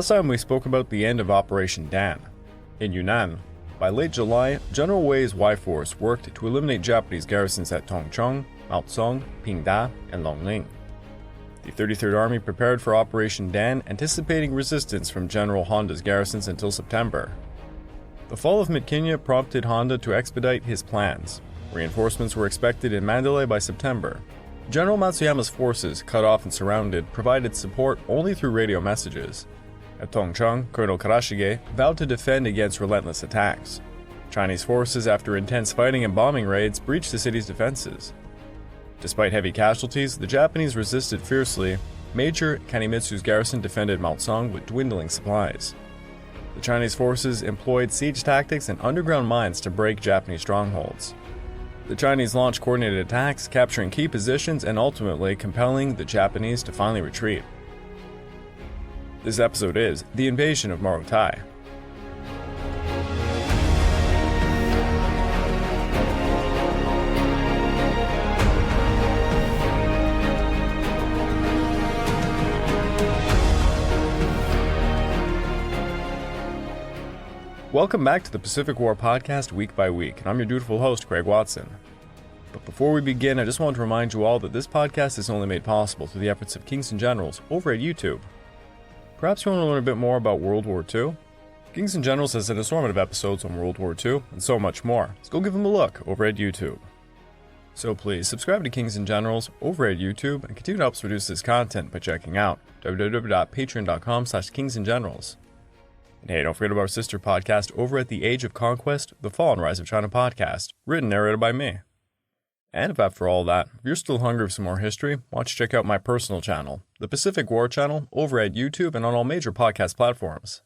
Last time we spoke about the end of Operation Dan. In Yunnan, by late July, General Wei's Y Force worked to eliminate Japanese garrisons at Tongcheng, Maozong, Pingda, and Longling. The 33rd Army prepared for Operation Dan, anticipating resistance from General Honda's garrisons until September. The fall of Myitkyina prompted Honda to expedite his plans. Reinforcements were expected in Mandalay by September. General Matsuyama's forces, cut off and surrounded, provided support only through radio messages. At Tongcheng, Colonel Karashige vowed to defend against relentless attacks. Chinese forces, after intense fighting and bombing raids, breached the city's defenses. Despite heavy casualties, the Japanese resisted fiercely. Major Kanemitsu's garrison defended Maozong with dwindling supplies. The Chinese forces employed siege tactics and underground mines to break Japanese strongholds. The Chinese launched coordinated attacks, capturing key positions and ultimately compelling the Japanese to finally retreat. This episode is The Invasion of Morotai. Welcome back to the Pacific War Podcast week by week, and I'm your dutiful host, Craig Watson. But before we begin, I just want to remind you all that this podcast is only made possible through the efforts of Kings and Generals over at YouTube. Perhaps you want to learn a bit more about World War II? Kings and Generals has informative episodes on World War II, and so much more, so go give them a look over at YouTube. So please, subscribe to Kings and Generals over at YouTube, and continue to help us produce this content by checking out www.patreon.com/kingsandgenerals. And hey, don't forget about our sister podcast over at The Age of Conquest, The Fall and Rise of China podcast, written and narrated by me. And if after all that, if you're still hungry for some more history, why don't you check out my personal channel, the Pacific War Channel, over at YouTube and on all major podcast platforms.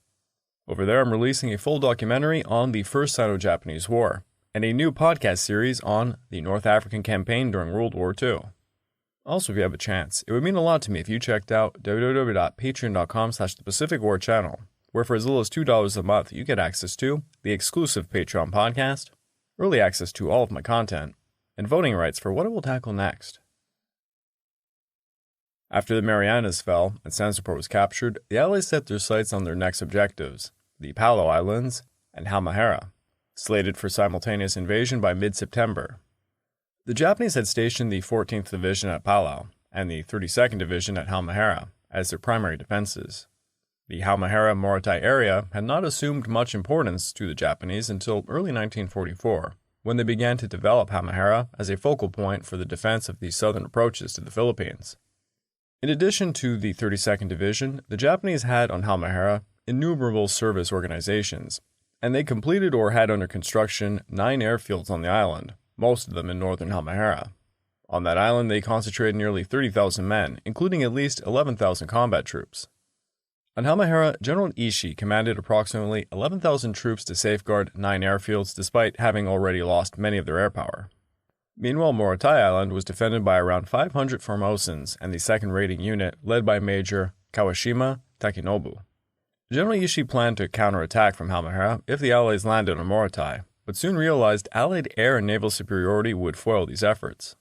Over there, I'm releasing a full documentary on the First Sino-Japanese War, and a new podcast series on the North African campaign during World War II. Also, if you have a chance, it would mean a lot to me if you checked out www.patreon.com/thepacificwarchannel, where for as little as $2 a month, you get access to the exclusive Patreon podcast, early access to all of my content, and voting rights for what I will tackle next. After the Marianas fell and Sansippur was captured, the Allies set their sights on their next objectives, the Palau Islands and Halmahera, slated for simultaneous invasion by mid-September. The Japanese had stationed the 14th Division at Palau and the 32nd Division at Halmahera as their primary defenses. The Halmahera-Morotai area had not assumed much importance to the Japanese until early 1944, when they began to develop Halmahera as a focal point for the defense of the southern approaches to the Philippines. In addition to the 32nd Division, the Japanese had on Halmahera innumerable service organizations, and they completed or had under construction 9 airfields on the island, most of them in northern Halmahera. On that island, they concentrated nearly 30,000 men, including at least 11,000 combat troops. On Halmahera, General Ishii commanded approximately 11,000 troops to safeguard 9 airfields despite having already lost many of their air power. Meanwhile, Morotai Island was defended by around 500 Formosans and the 2nd Raiding Unit led by Major Kawashima Takenobu. General Ishii planned to counterattack from Halmahera if the Allies landed on Morotai, but soon realized Allied air and naval superiority would foil these efforts.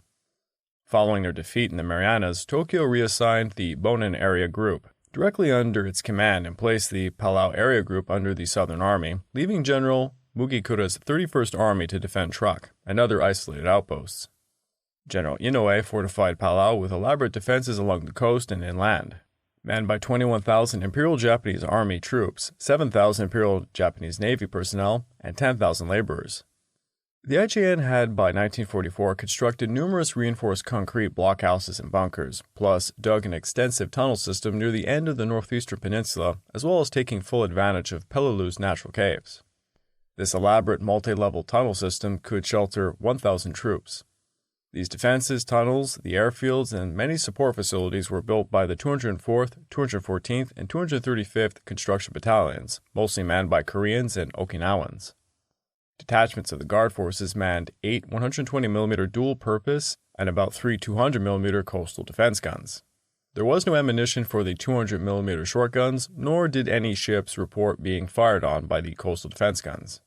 Following their defeat in the Marianas, Tokyo reassigned the Bonin Area Group directly under its command and placed the Palau Area Group under the Southern Army, leaving General Mugikura's 31st Army to defend Truk and other isolated outposts. General Inoue fortified Palau with elaborate defenses along the coast and inland. Manned by 21,000 Imperial Japanese Army troops, 7,000 Imperial Japanese Navy personnel, and 10,000 laborers. The IJN had by 1944 constructed numerous reinforced concrete blockhouses and bunkers, plus dug an extensive tunnel system near the end of the northeastern peninsula, as well as taking full advantage of Peleliu's natural caves. This elaborate multi-level tunnel system could shelter 1,000 troops. These defenses, tunnels, the airfields, and many support facilities were built by the 204th, 214th, and 235th Construction Battalions, mostly manned by Koreans and Okinawans. Detachments of the Guard Forces manned 8 120mm dual-purpose and about 3 200mm coastal defense guns. There was no ammunition for the 200mm short guns, nor did any ships report being fired on by the coastal defense guns.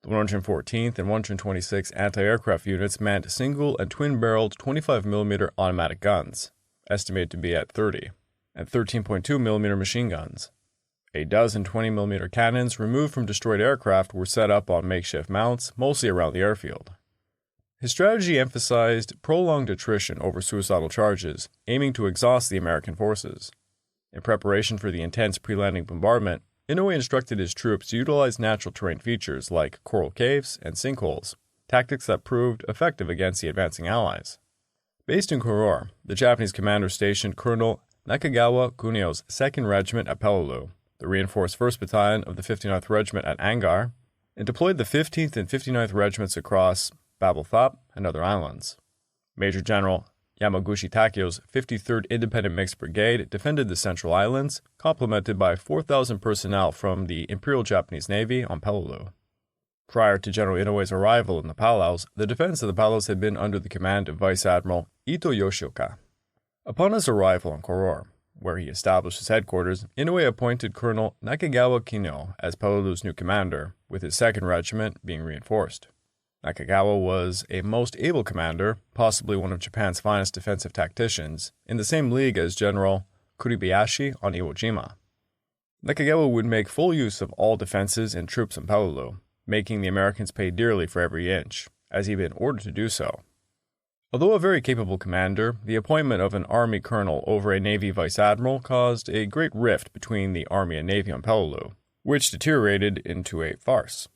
The 114th and 126th anti-aircraft units manned single and twin-barreled 25mm automatic guns, estimated to be at 30, and 13.2mm machine guns. A dozen 20mm cannons removed from destroyed aircraft were set up on makeshift mounts, mostly around the airfield. His strategy emphasized prolonged attrition over suicidal charges, aiming to exhaust the American forces. In preparation for the intense pre-landing bombardment, Inoue instructed his troops to utilize natural terrain features like coral caves and sinkholes, tactics that proved effective against the advancing Allies. Based in Koror, the Japanese commander stationed Colonel Nakagawa Kunio's 2nd Regiment at Peleliu, the reinforced 1st Battalion of the 59th Regiment at Angar, and deployed the 15th and 59th Regiments across Babel Thap and other islands. Major General Yamaguchi Takio's 53rd Independent Mixed Brigade defended the Central Islands, complemented by 4,000 personnel from the Imperial Japanese Navy on Peleliu. Prior to General Inoue's arrival in the Palaus, the defense of the Palaus had been under the command of Vice Admiral Ito Yoshioka. Upon his arrival in Koror, where he established his headquarters, Inoue appointed Colonel Nakagawa Kinyo as Peleliu's new commander, with his 2nd Regiment being reinforced. Nakagawa was a most able commander, possibly one of Japan's finest defensive tacticians, in the same league as General Kuribayashi on Iwo Jima. Nakagawa would make full use of all defenses and troops in Peleliu, making the Americans pay dearly for every inch, as he had been ordered to do so. Although a very capable commander, the appointment of an Army colonel over a Navy vice admiral caused a great rift between the Army and Navy on Peleliu, which deteriorated into a farce.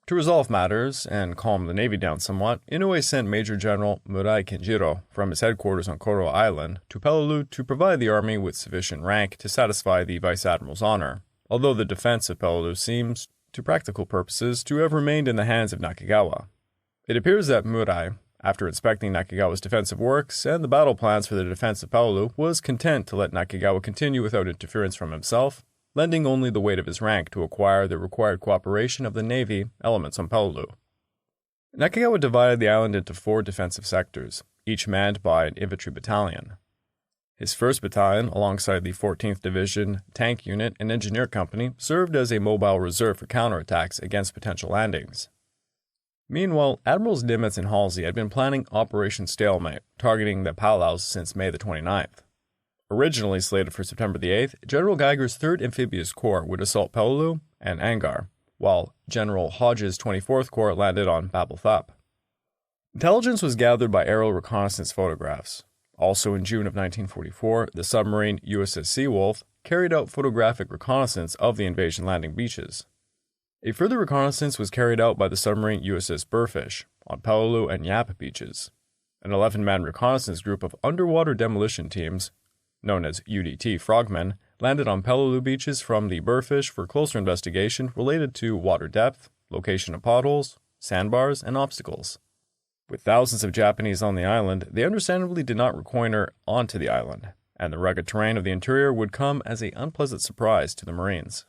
To resolve matters and calm the Navy down somewhat, Inoue sent Major General Murai Kenjiro from his headquarters on Koro Island to Peleliu to provide the Army with sufficient rank to satisfy the vice admiral's honor, although the defense of Peleliu seems, to practical purposes, to have remained in the hands of Nakagawa. It appears that Murai, after inspecting Nakagawa's defensive works and the battle plans for the defense of Peleliu, was content to let Nakagawa continue without interference from himself, lending only the weight of his rank to acquire the required cooperation of the Navy elements on Peleliu. Nakagawa divided the island into 4 defensive sectors, each manned by an infantry battalion. His 1st Battalion, alongside the 14th Division Tank Unit and Engineer Company, served as a mobile reserve for counterattacks against potential landings. Meanwhile, Admirals Nimitz and Halsey had been planning Operation Stalemate, targeting the Palaus since May the 29th. Originally slated for September the 8th, General Geiger's 3rd Amphibious Corps would assault Peleliu and Angar, while General Hodge's 24th Corps landed on Babel Thap. Intelligence was gathered by aerial reconnaissance photographs. Also in June of 1944, the submarine USS Seawolf carried out photographic reconnaissance of the invasion landing beaches. A further reconnaissance was carried out by the submarine USS Burfish on Peleliu and Yap beaches. An 11-man reconnaissance group of underwater demolition teams, known as UDT Frogmen, landed on Peleliu beaches from the Burfish for closer investigation related to water depth, location of potholes, sandbars, and obstacles. With thousands of Japanese on the island, they understandably did not reconnoiter onto the island, and the rugged terrain of the interior would come as an unpleasant surprise to the Marines.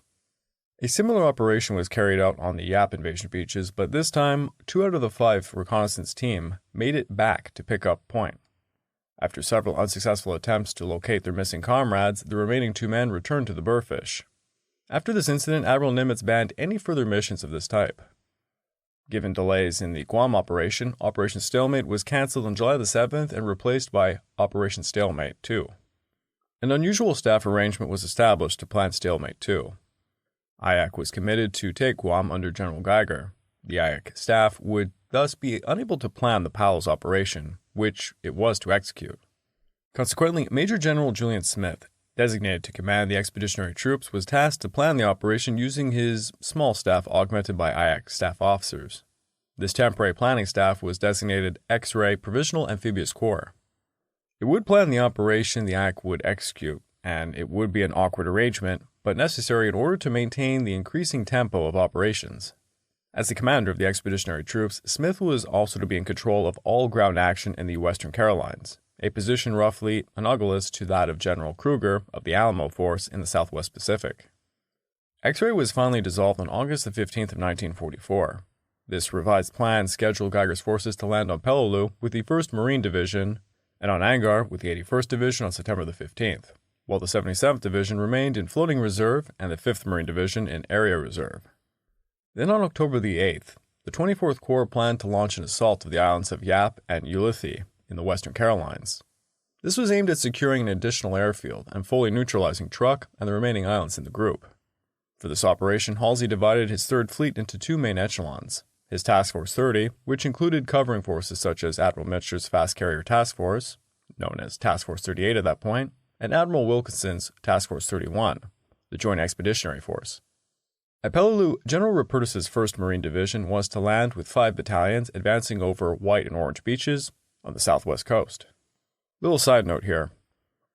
A similar operation was carried out on the Yap invasion beaches, but this time, 2 out of the 5 reconnaissance team made it back to pick up point. After several unsuccessful attempts to locate their missing comrades, the remaining 2 men returned to the Burfish. After this incident, Admiral Nimitz banned any further missions of this type. Given delays in the Guam operation, Operation Stalemate was cancelled on July the 7th and replaced by Operation Stalemate 2. An unusual staff arrangement was established to plan Stalemate 2. IAC was committed to take Guam under General Geiger. The IAC staff would thus be unable to plan the Palaus operation, which it was to execute. Consequently, Major General Julian Smith, designated to command the expeditionary troops, was tasked to plan the operation using his small staff augmented by IAC staff officers. This temporary planning staff was designated X-Ray Provisional Amphibious Corps. It would plan the operation the IAC would execute, and it would be an awkward arrangement, but necessary in order to maintain the increasing tempo of operations. As the commander of the expeditionary troops, Smith was also to be in control of all ground action in the Western Carolines, a position roughly analogous to that of General Kruger of the Alamo Force in the Southwest Pacific. X-Ray was finally dissolved on August the 15th of 1944. This revised plan scheduled Geiger's forces to land on Peleliu with the 1st Marine Division and on Angar with the 81st Division on September the 15th, while the 77th Division remained in floating reserve and the 5th Marine Division in area reserve. Then on October the 8th, the 24th Corps planned to launch an assault of the islands of Yap and Ulithi in the Western Carolines. This was aimed at securing an additional airfield and fully neutralizing Truk and the remaining islands in the group. For this operation, Halsey divided his 3rd Fleet into 2 main echelons. His Task Force 30, which included covering forces such as Admiral Mitscher's Fast Carrier Task Force, known as Task Force 38 at that point, and Admiral Wilkinson's Task Force 31, the Joint Expeditionary Force. At Peleliu, General Rupertus's 1st Marine Division was to land with 5 battalions advancing over white and orange beaches on the southwest coast. Little side note here.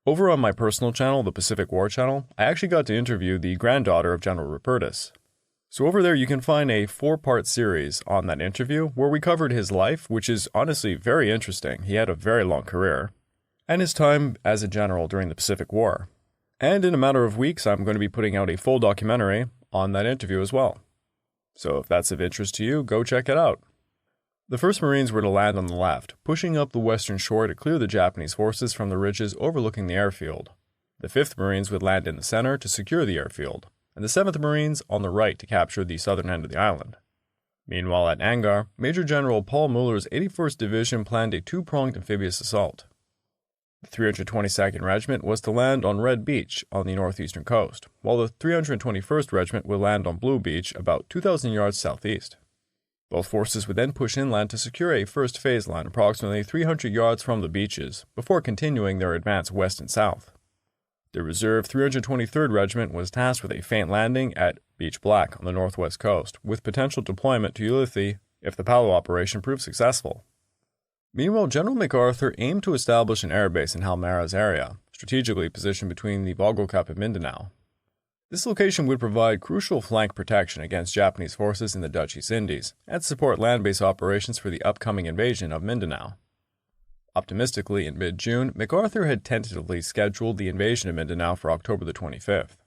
Over on my personal channel, the Pacific War Channel, I actually got to interview the granddaughter of General Rupertus. So over there you can find a 4-part series on that interview where we covered his life, which is honestly very interesting. He had a very long career, and his time as a general during the Pacific War. And in a matter of weeks, I'm going to be putting out a full documentary on that interview as well. So if that's of interest to you, go check it out. The 1st Marines were to land on the left, pushing up the western shore to clear the Japanese forces from the ridges overlooking the airfield. The 5th Marines would land in the center to secure the airfield, and the 7th Marines on the right to capture the southern end of the island. Meanwhile at Angar, Major General Paul Muller's 81st Division planned a 2-pronged amphibious assault. The 322nd Regiment was to land on Red Beach on the northeastern coast, while the 321st Regiment would land on Blue Beach about 2,000 yards southeast. Both forces would then push inland to secure a first phase line approximately 300 yards from the beaches, before continuing their advance west and south. The reserve 323rd Regiment was tasked with a feint landing at Beach Black on the northwest coast, with potential deployment to Ulithi if the Palau operation proved successful. Meanwhile, General MacArthur aimed to establish an airbase in Halmahera's area, strategically positioned between the Vogel Cup and Mindanao. This location would provide crucial flank protection against Japanese forces in the Dutch East Indies, and support land-based operations for the upcoming invasion of Mindanao. Optimistically, in mid-June, MacArthur had tentatively scheduled the invasion of Mindanao for October the 25th.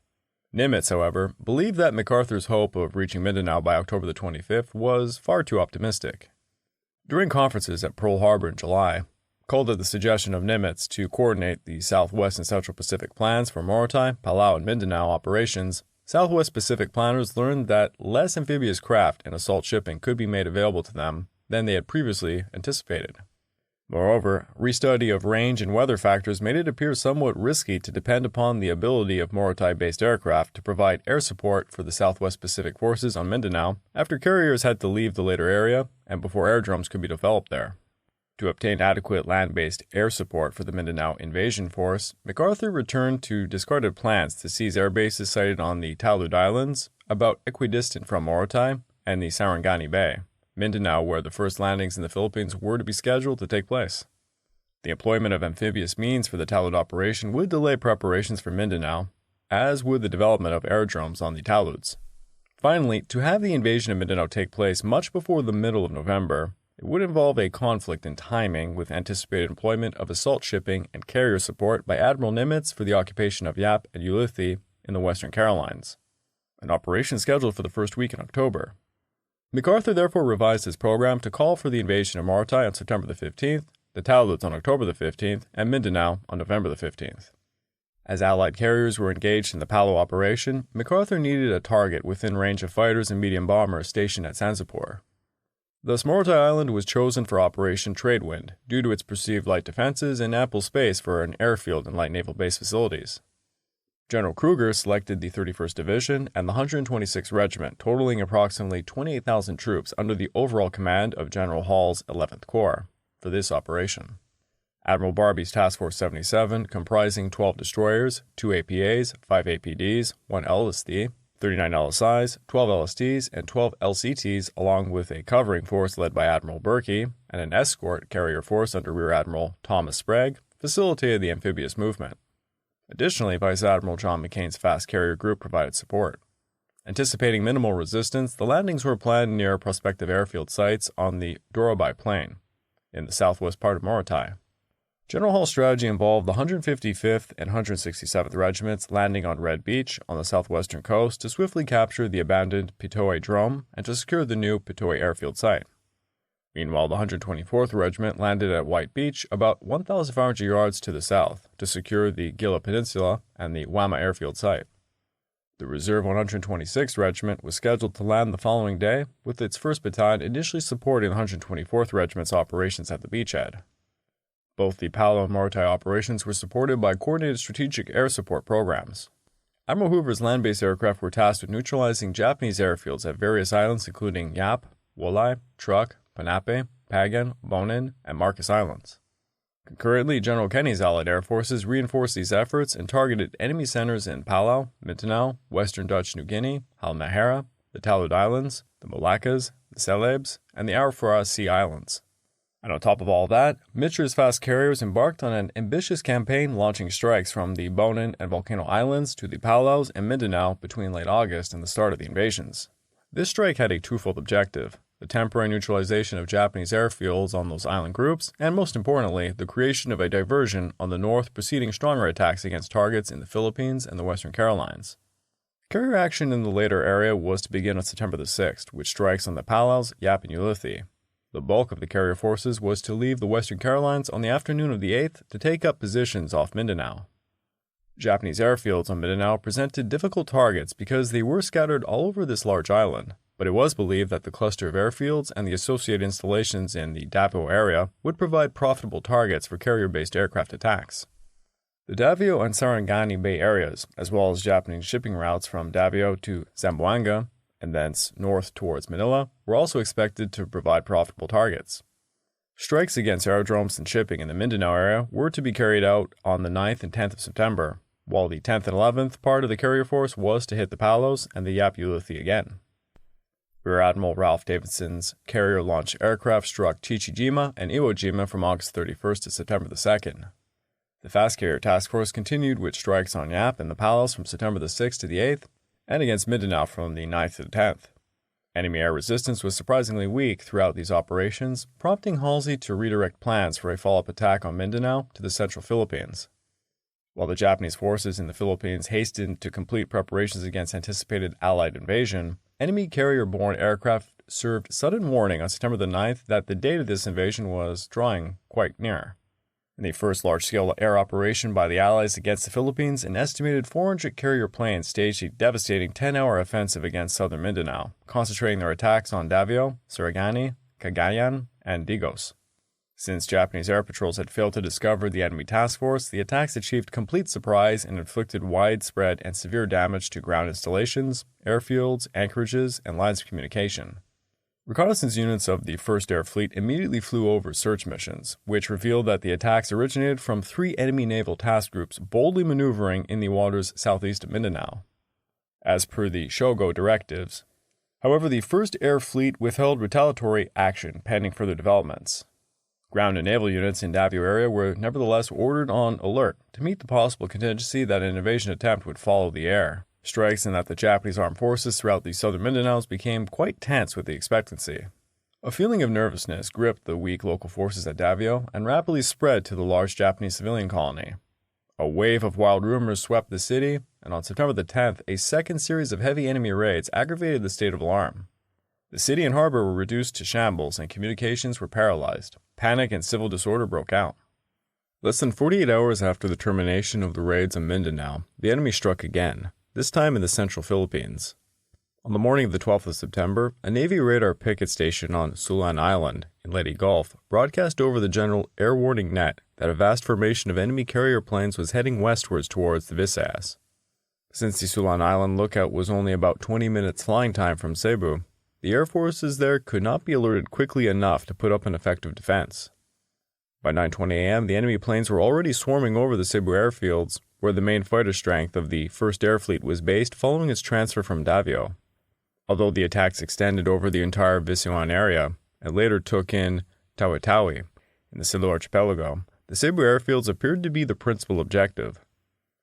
Nimitz, however, believed that MacArthur's hope of reaching Mindanao by October the 25th was far too optimistic. During conferences at Pearl Harbor in July, called at the suggestion of Nimitz to coordinate the Southwest and Central Pacific plans for Morotai, Palau, and Mindanao operations, Southwest Pacific planners learned that less amphibious craft and assault shipping could be made available to them than they had previously anticipated. Moreover, restudy of range and weather factors made it appear somewhat risky to depend upon the ability of Morotai-based aircraft to provide air support for the Southwest Pacific forces on Mindanao after carriers had to leave the later area and before airdromes could be developed there. To obtain adequate land-based air support for the Mindanao invasion force, MacArthur returned to discarded plans to seize air bases sited on the Talud Islands, about equidistant from Morotai, and the Sarangani Bay, Mindanao, where the first landings in the Philippines were to be scheduled to take place. The employment of amphibious means for the Talud operation would delay preparations for Mindanao, as would the development of aerodromes on the Taluds. Finally, to have the invasion of Mindanao take place much before the middle of November, it would involve a conflict in timing with anticipated employment of assault shipping and carrier support by Admiral Nimitz for the occupation of Yap and Ulithi in the Western Carolines, an operation scheduled for the first week in October. MacArthur therefore revised his program to call for the invasion of Morotai on September the 15th, the Taluds on October the 15th, and Mindanao on November the 15th. As Allied carriers were engaged in the Palau operation, MacArthur needed a target within range of fighters and medium bombers stationed at Sanzapur. Thus, Morotai Island was chosen for Operation Tradewind due to its perceived light defenses and ample space for an airfield and light naval base facilities. General Kruger selected the 31st Division and the 126th Regiment, totaling approximately 28,000 troops under the overall command of General Hall's 11th Corps, for this operation. Admiral Barbee's Task Force 77, comprising 12 destroyers, 2 APAs, 5 APDs, 1 LSD, 39 LSIs, 12 LSTs, and 12 LCTs, along with a covering force led by Admiral Berkey and an escort carrier force under Rear Admiral Thomas Sprague, facilitated the amphibious movement. Additionally, Vice Admiral John McCain's fast carrier group provided support. Anticipating minimal resistance, the landings were planned near prospective airfield sites on the Dorobai Plain, in the southwest part of Morotai. General Hall's strategy involved the 155th and 167th Regiments landing on Red Beach on the southwestern coast to swiftly capture the abandoned Pitoy Drome and to secure the new Pitoy airfield site. Meanwhile, the 124th Regiment landed at White Beach about 1,500 yards to the south to secure the Gila Peninsula and the Wama airfield site. The Reserve 126th Regiment was scheduled to land the following day, with its 1st Battalion initially supporting the 124th Regiment's operations at the beachhead. Both the Palau and Morotai operations were supported by coordinated strategic air support programs. Admiral Hoover's land-based aircraft were tasked with neutralizing Japanese airfields at various islands including Yap, Wolai, Truk, Panape, Pagan, Bonin, and Marcus Islands. Concurrently, General Kenny's Allied Air Forces reinforced these efforts and targeted enemy centers in Palau, Mindanao, Western Dutch New Guinea, Halmahera, the Talud Islands, the Moluccas, the Celebes, and the Arafura Sea Islands. And on top of all that, Mitscher's fast carriers embarked on an ambitious campaign launching strikes from the Bonin and Volcano Islands to the Palaus and Mindanao between late August and the start of the invasions. This strike had a twofold objective: the temporary neutralization of Japanese airfields on those island groups, and most importantly, the creation of a diversion on the north preceding stronger attacks against targets in the Philippines and the Western Carolines. Carrier action in the later area was to begin on September the 6th, with strikes on the Palaus, Yap, and Ulithi. The bulk of the carrier forces was to leave the Western Carolines on the afternoon of the 8th to take up positions off Mindanao. Japanese airfields on Mindanao presented difficult targets because they were scattered all over this large island, but it was believed that the cluster of airfields and the associated installations in the Davao area would provide profitable targets for carrier-based aircraft attacks. The Davao and Sarangani Bay areas, as well as Japanese shipping routes from Davao to Zamboanga, and thence north towards Manila, were also expected to provide profitable targets. Strikes against aerodromes and shipping in the Mindanao area were to be carried out on the 9th and 10th of September, while the 10th and 11th part of the carrier force was to hit the Palos and the Yap Ulithi again. Rear Admiral Ralph Davidson's carrier-launched aircraft struck Chichijima and Iwo Jima from August 31st to September the 2nd. The fast carrier task force continued with strikes on Yap and the Palos from September the 6th to the 8th, and against Mindanao from the 9th to the 10th. Enemy air resistance was surprisingly weak throughout these operations, prompting Halsey to redirect plans for a follow-up attack on Mindanao to the central Philippines. While the Japanese forces in the Philippines hastened to complete preparations against anticipated Allied invasion, enemy carrier-borne aircraft served sudden warning on September the 9th that the date of this invasion was drawing quite near. In the first large-scale air operation by the Allies against the Philippines, an estimated 400 carrier planes staged a devastating 10-hour offensive against southern Mindanao, concentrating their attacks on Davao, Sarangani, Cagayan, and Digos. Since Japanese air patrols had failed to discover the enemy task force, the attacks achieved complete surprise and inflicted widespread and severe damage to ground installations, airfields, anchorages, and lines of communication. Reconnaissance units of the 1st Air Fleet immediately flew over search missions, which revealed that the attacks originated from 3 enemy naval task groups boldly maneuvering in the waters southeast of Mindanao, as per the Shogo directives. However, the 1st Air Fleet withheld retaliatory action pending further developments. Ground and naval units in Davao area were nevertheless ordered on alert to meet the possible contingency that an invasion attempt would follow the air strikes, and that the Japanese armed forces throughout the southern Mindanaos became quite tense with the expectancy. A feeling of nervousness gripped the weak local forces at Davao and rapidly spread to the large Japanese civilian colony. A wave of wild rumors swept the city, and on September the 10th, a second series of heavy enemy raids aggravated the state of alarm. The city and harbor were reduced to shambles and communications were paralyzed. Panic and civil disorder broke out. Less than 48 hours after the termination of the raids on Mindanao, the enemy struck again, this time in the central Philippines. On the morning of the 12th of September, a Navy radar picket station on Sulan Island in Leyte Gulf broadcast over the general air warning net that a vast formation of enemy carrier planes was heading westwards towards the Visayas. Since the Sulan Island lookout was only about 20 minutes flying time from Cebu, the air forces there could not be alerted quickly enough to put up an effective defense. By 9:20 a.m., the enemy planes were already swarming over the Cebu airfields, where the main fighter strength of the 1st Air Fleet was based following its transfer from Davao. Although the attacks extended over the entire Visayan area and later took in Tawi-Tawi in the Sulu Archipelago, the Cebu airfields appeared to be the principal objective.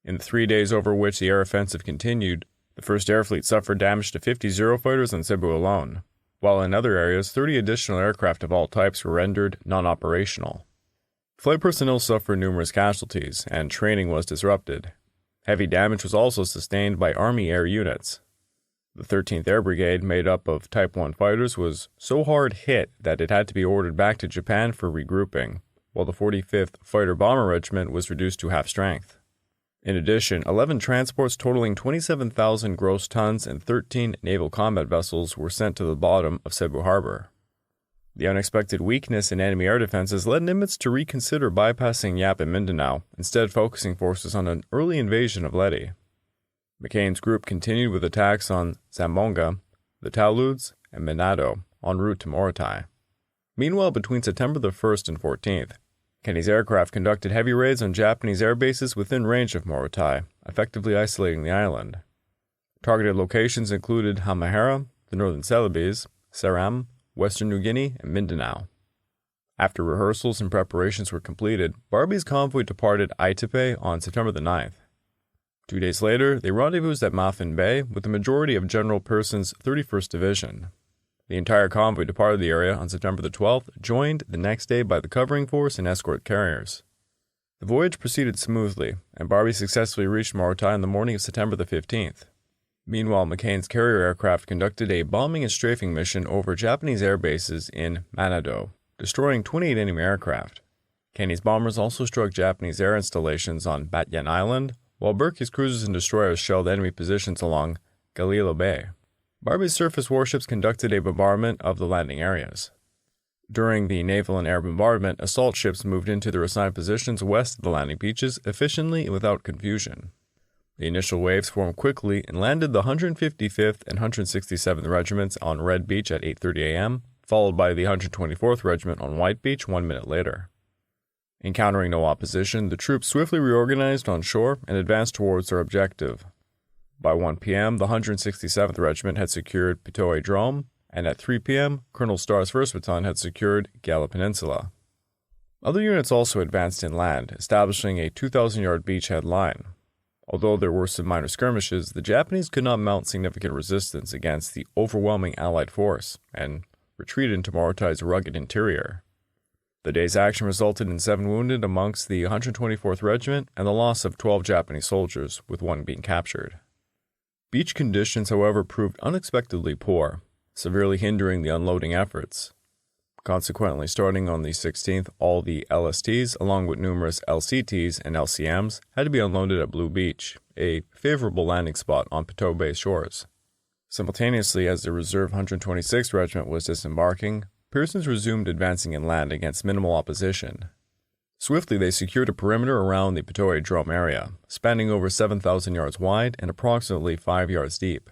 In the 3 days over which the air offensive continued, the 1st Air Fleet suffered damage to 50 Zero fighters on Cebu alone, while in other areas 30 additional aircraft of all types were rendered non-operational. Flight personnel suffered numerous casualties, and training was disrupted. Heavy damage was also sustained by Army air units. The 13th Air Brigade, made up of Type 1 fighters, was so hard hit that it had to be ordered back to Japan for regrouping, while the 45th Fighter Bomber Regiment was reduced to half strength. In addition, 11 transports totaling 27,000 gross tons and 13 naval combat vessels were sent to the bottom of Cebu Harbor. The unexpected weakness in enemy air defenses led Nimitz to reconsider bypassing Yap and Mindanao, instead focusing forces on an early invasion of Leyte. McCain's group continued with attacks on Zamboanga, the Taludes, and Minado en route to Morotai. Meanwhile, between September the 1st and 14th, Kenny's aircraft conducted heavy raids on Japanese air bases within range of Morotai, effectively isolating the island. Targeted locations included Halmahera, the Northern Celebes, Ceram, Western New Guinea, and Mindanao. After rehearsals and preparations were completed, Barbie's convoy departed Aitepe on September the 9th. 2 days later, they rendezvoused at Maffin Bay with the majority of General Pearson's 31st Division. The entire convoy departed the area on September the 12th, joined the next day by the covering force and escort carriers. The voyage proceeded smoothly, and Barbie successfully reached Morotai on the morning of September the 15th. Meanwhile, McCain's carrier aircraft conducted a bombing and strafing mission over Japanese air bases in Manado, destroying 28 enemy aircraft. Kenny's bombers also struck Japanese air installations on Batyen Island, while Burke's cruisers and destroyers shelled enemy positions along Galilo Bay. Barbie's surface warships conducted a bombardment of the landing areas. During the naval and air bombardment, assault ships moved into their assigned positions west of the landing beaches efficiently and without confusion. The initial waves formed quickly and landed the 155th and 167th Regiments on Red Beach at 8:30 a.m., followed by the 124th Regiment on White Beach 1 minute later. Encountering no opposition, the troops swiftly reorganized on shore and advanced towards their objective. By 1 p.m., the 167th Regiment had secured Pitoy Drome, and at 3 p.m., Colonel Starr's 1st Battalion had secured Gala Peninsula. Other units also advanced inland, establishing a 2,000-yard beachhead line. Although there were some minor skirmishes, the Japanese could not mount significant resistance against the overwhelming Allied force, and retreated into Morotai's rugged interior. The day's action resulted in 7 wounded amongst the 124th Regiment and the loss of 12 Japanese soldiers, with 1 being captured. Beach conditions, however, proved unexpectedly poor, severely hindering the unloading efforts. Consequently, starting on the 16th, all the LSTs, along with numerous LCTs and LCMs, had to be unloaded at Blue Beach, a favorable landing spot on Piteau Bay shores. Simultaneously, as the reserve 126th Regiment was disembarking, Pearson's resumed advancing inland against minimal opposition. Swiftly, they secured a perimeter around the Pitoy Drome area, spanning over 7,000 yards wide and approximately 5 yards deep.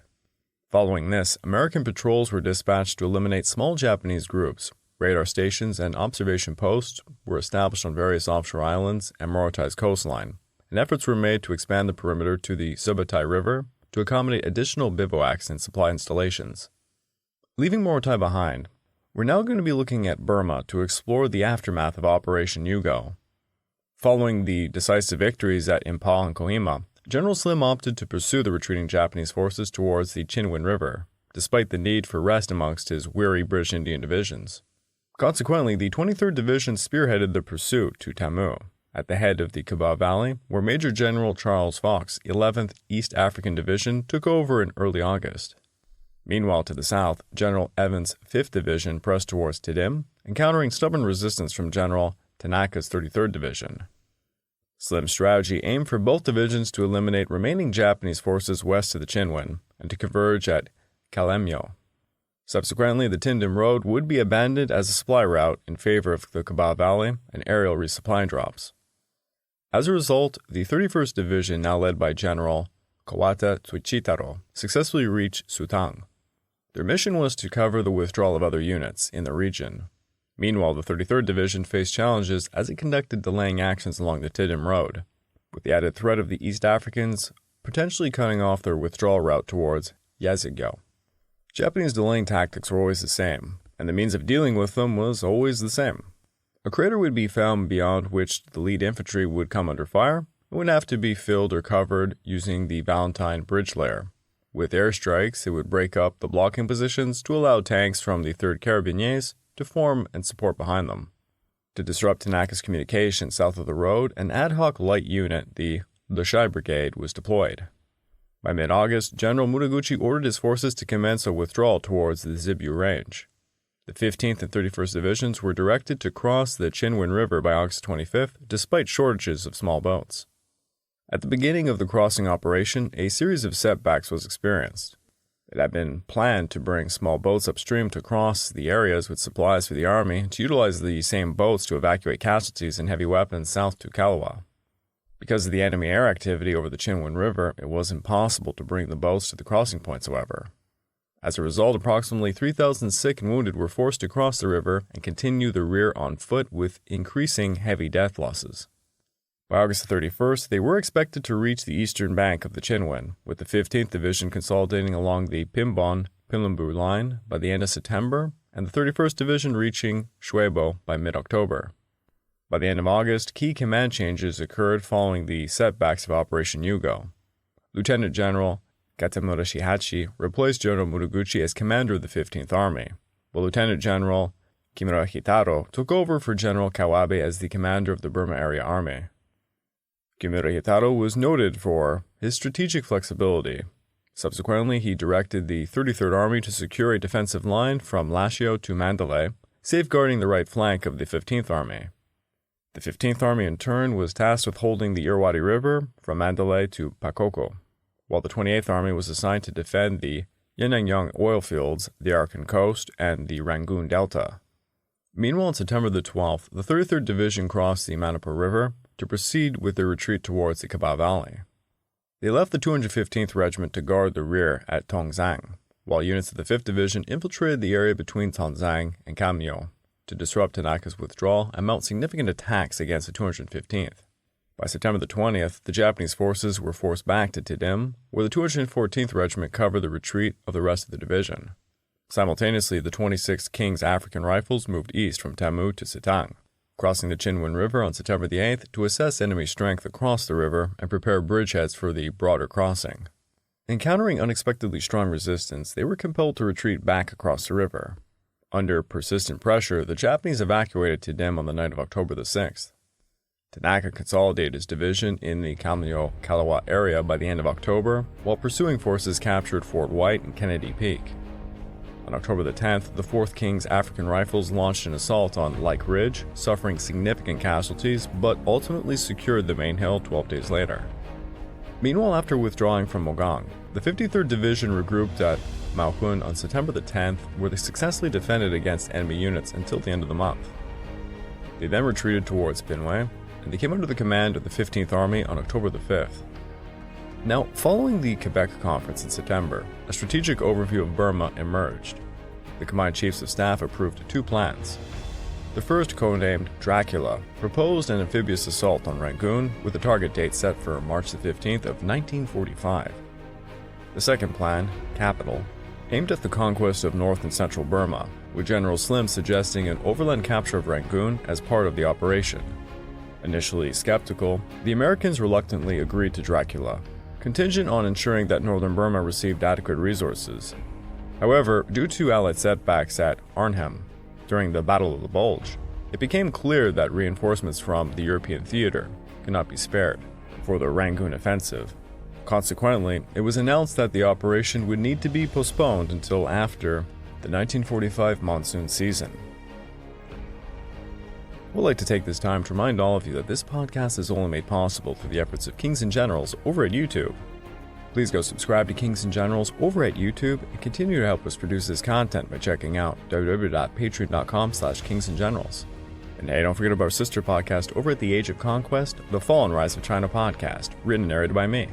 Following this, American patrols were dispatched to eliminate small Japanese groups. Radar stations and observation posts were established on various offshore islands and Morotai's coastline, and efforts were made to expand the perimeter to the Subutai River to accommodate additional bivouacs and supply installations. Leaving Morotai behind, we're now going to be looking at Burma to explore the aftermath of Operation Yugo. Following the decisive victories at Impal and Kohima, General Slim opted to pursue the retreating Japanese forces towards the Chinwin River, despite the need for rest amongst his weary British Indian divisions. Consequently, the 23rd Division spearheaded the pursuit to Tamu, at the head of the Kaaba Valley, where Major General Charles Fox, 11th East African Division, took over in early August. Meanwhile, to the south, General Evans' 5th Division pressed towards Tidim, encountering stubborn resistance from General Tanaka's 33rd Division. Slim's strategy aimed for both divisions to eliminate remaining Japanese forces west of the Chinwin and to converge at Kalemyo. Subsequently, the Tindim Road would be abandoned as a supply route in favor of the Kaaba Valley and aerial resupply drops. As a result, the 31st Division, now led by General Kawata Tsuchitaro, successfully reached Sutang. Their mission was to cover the withdrawal of other units in the region. Meanwhile, the 33rd Division faced challenges as it conducted delaying actions along the Tindim Road, with the added threat of the East Africans potentially cutting off their withdrawal route towards Yazigyo. Japanese delaying tactics were always the same, and the means of dealing with them was always the same. A crater would be found beyond which the lead infantry would come under fire and would have to be filled or covered using the Valentine bridge layer. With airstrikes, it would break up the blocking positions to allow tanks from the 3rd Carabiniers to form and support behind them. To disrupt Tanaka's communication south of the road, an ad hoc light unit, the Doshai Brigade, was deployed. By mid-August, General Muraguchi ordered his forces to commence a withdrawal towards the Zibyu Range. The 15th and 31st Divisions were directed to cross the Chinwin River by August 25th, despite shortages of small boats. At the beginning of the crossing operation, a series of setbacks was experienced. It had been planned to bring small boats upstream to cross the areas with supplies for the army, to utilize the same boats to evacuate casualties and heavy weapons south to Kalawa. Because of the enemy air activity over the Chinwen River, it was impossible to bring the boats to the crossing points, however. As a result, approximately 3,000 sick and wounded were forced to cross the river and continue the rear on foot with increasing heavy death losses. By August 31st, they were expected to reach the eastern bank of the Chinwen, with the 15th Division consolidating along the Pimbon-Pilimbu line by the end of September, and the 31st Division reaching Shuebo by mid-October. By the end of August, key command changes occurred following the setbacks of Operation Yugo. Lieutenant General Katamura Shihachi replaced General Muraguchi as commander of the 15th Army, while Lieutenant General Kimura Hitaro took over for General Kawabe as the commander of the Burma Area Army. Kimura Hitaro was noted for his strategic flexibility. Subsequently, he directed the 33rd Army to secure a defensive line from Lashio to Mandalay, safeguarding the right flank of the 15th Army. The 15th Army, in turn, was tasked with holding the Irrawaddy River from Mandalay to Pakoko, while the 28th Army was assigned to defend the Yananyang oil fields, the Arakan coast, and the Rangoon Delta. Meanwhile, on September the 12th, the 33rd Division crossed the Manipur River to proceed with their retreat towards the Kaba Valley. They left the 215th Regiment to guard the rear at Tongzang, while units of the 5th Division infiltrated the area between Tongzang and Kamyo to disrupt Tanaka's withdrawal and mount significant attacks against the 215th. By September the 20th, the Japanese forces were forced back to Tidim, where the 214th Regiment covered the retreat of the rest of the division. Simultaneously, the 26th King's African Rifles moved east from Tamu to Sitang, crossing the Chinwen River on September the 8th to assess enemy strength across the river and prepare bridgeheads for the broader crossing. Encountering unexpectedly strong resistance, they were compelled to retreat back across the river. Under persistent pressure, the Japanese evacuated Tidim on the night of October the 6th. Tanaka consolidated his division in the Kamyo-Kalawa area by the end of October, while pursuing forces captured Fort White and Kennedy Peak. On October the 10th, the 4th King's African Rifles launched an assault on Like Ridge, suffering significant casualties, but ultimately secured the main hill 12 days later. Meanwhile, after withdrawing from Mogang, the 53rd Division regrouped at Maohun on September the 10th, where they successfully defended against enemy units until the end of the month. They then retreated towards Pinway, and they came under the command of the 15th Army on October the 5th. Now, following the Quebec Conference in September, a strategic overview of Burma emerged. The Combined Chiefs of Staff approved two plans. The first, codenamed Dracula, proposed an amphibious assault on Rangoon with a target date set for March the 15th of 1945. The second plan, Capital, aimed at the conquest of North and Central Burma, with General Slim suggesting an overland capture of Rangoon as part of the operation. Initially skeptical, the Americans reluctantly agreed to Dracula, contingent on ensuring that northern Burma received adequate resources. However, due to Allied setbacks at Arnhem during the Battle of the Bulge, it became clear that reinforcements from the European theater could not be spared for the Rangoon offensive. Consequently, it was announced that the operation would need to be postponed until after the 1945 monsoon season. I would like to take this time to remind all of you that this podcast is only made possible through the efforts of Kings and Generals over at YouTube. Please go subscribe to Kings and Generals over at YouTube and continue to help us produce this content by checking out www.patreon.com/kingsandgenerals. And hey, don't forget about our sister podcast over at The Age of Conquest, The Fall and Rise of China podcast, written and narrated by me.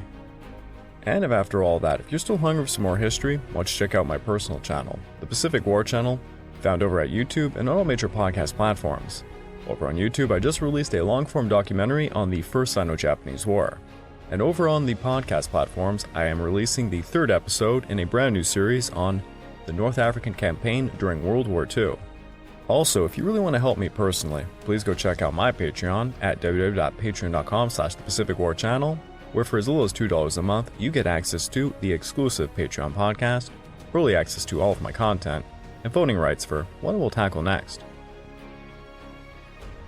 And if after all that, if you're still hungry for some more history, why don't you check out my personal channel, the Pacific War Channel, found over at YouTube and on all major podcast platforms. Over on YouTube, I just released a long-form documentary on the First Sino-Japanese War. And over on the podcast platforms, I am releasing the third episode in a brand new series on the North African campaign during World War II. Also, if you really want to help me personally, please go check out my Patreon at www.patreon.com/thepacificwarchannel, where for as little as $2 a month, you get access to the exclusive Patreon podcast, early access to all of my content, and voting rights for what I will tackle next.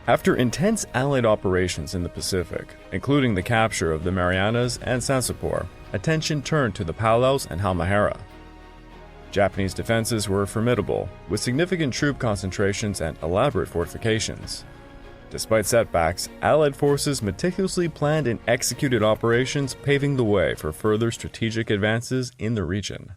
After intense Allied operations in the Pacific, including the capture of the Marianas and Sansapor, attention turned to the Palaos and Halmahera. Japanese defenses were formidable, with significant troop concentrations and elaborate fortifications. Despite setbacks, Allied forces meticulously planned and executed operations, paving the way for further strategic advances in the region.